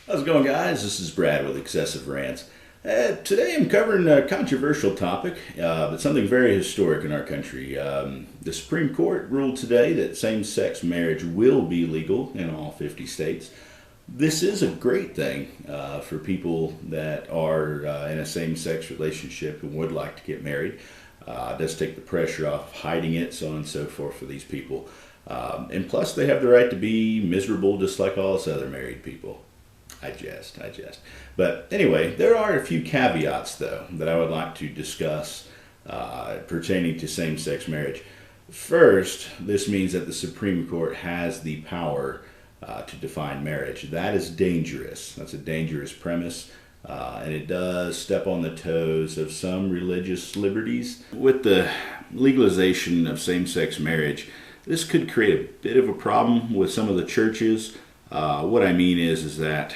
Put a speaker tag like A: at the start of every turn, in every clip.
A: How's it going, guys? This is Brad with Excessive Rants. Today I'm covering a controversial topic, but something very historic in our country. The Supreme Court ruled today that same sex marriage will be legal in all 50 states. This is a great thing for people that are in a same sex relationship and would like to get married. It does take the pressure off hiding it, so on and so forth for these people. And plus, they have the right to be miserable just like all us other married people. I jest. But anyway, there are a few caveats, though, that I would like to discuss pertaining to same sex marriage. First, this means that the Supreme Court has the power to define marriage. That is dangerous. That's a dangerous premise. And it does step on the toes of some religious liberties. With the legalization of same sex marriage, this could create a bit of a problem with some of the churches. What I mean is that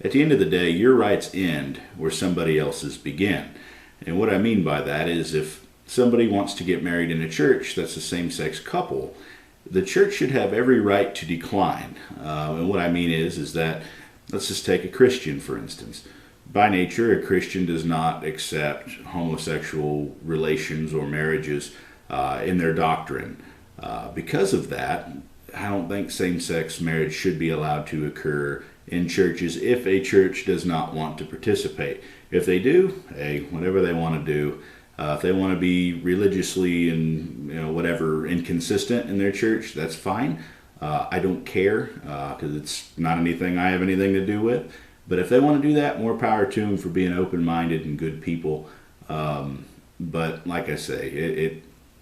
A: at the end of the day, your rights end where somebody else's begin. And what I mean by that is if somebody wants to get married in a church that's a same-sex couple, the church should have every right to decline. And what I mean is that, let's just take a Christian, for instance. By nature, a Christian does not accept homosexual relations or marriages in their doctrine. Because of that, I don't think same-sex marriage should be allowed to occur in churches if a church does not want to participate. If they do, hey, whatever they want to do. If they want to be religiously and whatever inconsistent in their church, that's fine. I don't care because it's not anything I have anything to do with. But if they want to do that, more power to them for being open-minded and good people. But like I say,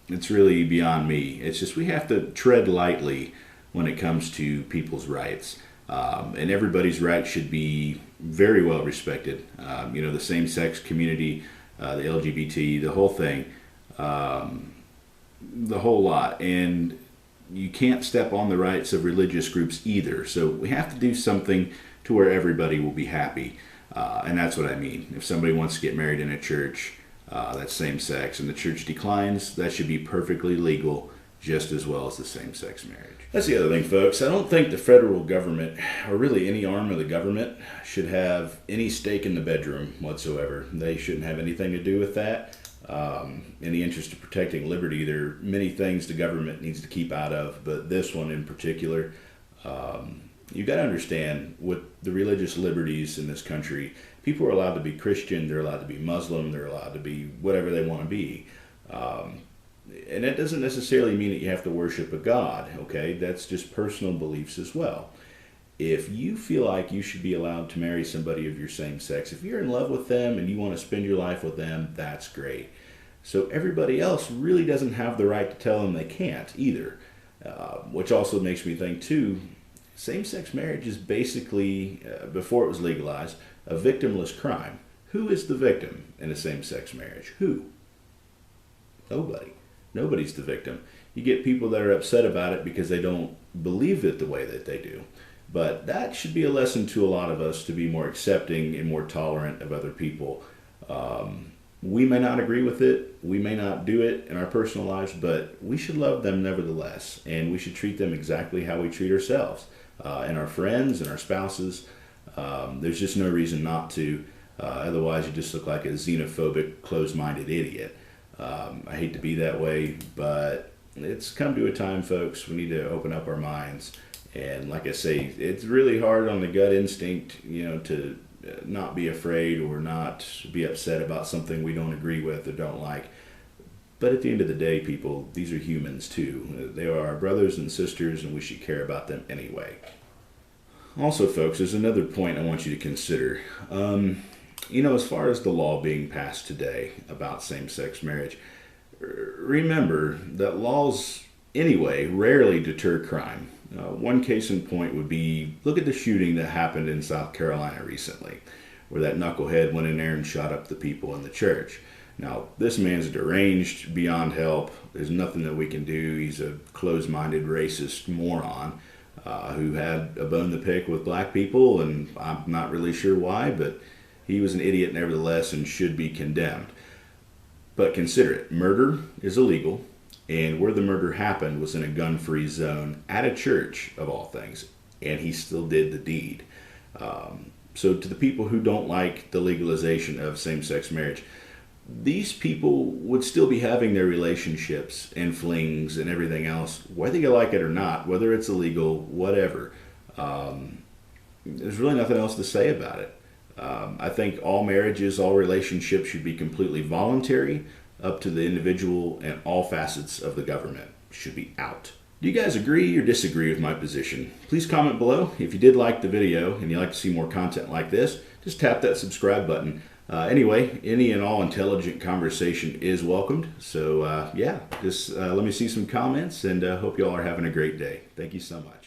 A: it's really beyond me. It's just we have to tread lightly when it comes to people's rights. And everybody's rights should be very well respected. The same-sex community, the LGBT, the whole thing, the whole lot. And you can't step on the rights of religious groups either. So we have to do something to where everybody will be happy. And that's what I mean. If somebody wants to get married in a church, that's same-sex, and the church declines, that should be perfectly legal just as well as the same-sex marriage. That's the other thing, folks. I don't think the federal government, or really any arm of the government, should have any stake in the bedroom whatsoever. They shouldn't have anything to do with that. In the interest of protecting liberty, there are many things the government needs to keep out of, but this one in particular, you've got to understand with the religious liberties in this country, people are allowed to be Christian, they're allowed to be Muslim, they're allowed to be whatever they want to be. And that doesn't necessarily mean that you have to worship a god, okay? That's just personal beliefs as well. If you feel like you should be allowed to marry somebody of your same sex, if you're in love with them and you want to spend your life with them, that's great. So everybody else really doesn't have the right to tell them they can't either. Which also makes me think, too, same-sex marriage is basically, before it was legalized, a victimless crime. Who is the victim in a same-sex marriage? Who? Nobody. Nobody's the victim. You get people that are upset about it because they don't believe it the way that they do. But that should be a lesson to a lot of us to be more accepting and more tolerant of other people. We may not agree with it. We may not do it in our personal lives, but we should love them nevertheless. And we should treat them exactly how we treat ourselves and our friends and our spouses. There's just no reason not to. Otherwise, you just look like a xenophobic, closed-minded idiot. I hate to be that way, but it's come to a time, folks, we need to open up our minds. And like I say, it's really hard on the gut instinct, to not be afraid or not be upset about something we don't agree with or don't like. But at the end of the day, people, these are humans too. They are our brothers and sisters, and we should care about them anyway. Also, folks, there's another point I want you to consider. As far as the law being passed today about same-sex marriage, remember that laws, anyway, rarely deter crime. One case in point would be, look at the shooting that happened in South Carolina recently, where that knucklehead went in there and shot up the people in the church. Now, this man's deranged beyond help. There's nothing that we can do. He's a closed-minded, racist moron who had a bone to pick with black people, and I'm not really sure why, but he was an idiot nevertheless and should be condemned. But consider it, murder is illegal, and where the murder happened was in a gun-free zone at a church, of all things, and he still did the deed. So to the people who don't like the legalization of same-sex marriage, these people would still be having their relationships and flings and everything else, whether you like it or not, whether it's illegal, whatever. There's really nothing else to say about it. I think all marriages, all relationships should be completely voluntary, up to the individual, and all facets of the government should be out. Do you guys agree or disagree with my position? Please comment below. If you did like the video and you'd like to see more content like this, just tap that subscribe button. Anyway, any and all intelligent conversation is welcomed. So yeah, just let me see some comments, and hope you all are having a great day. Thank you so much.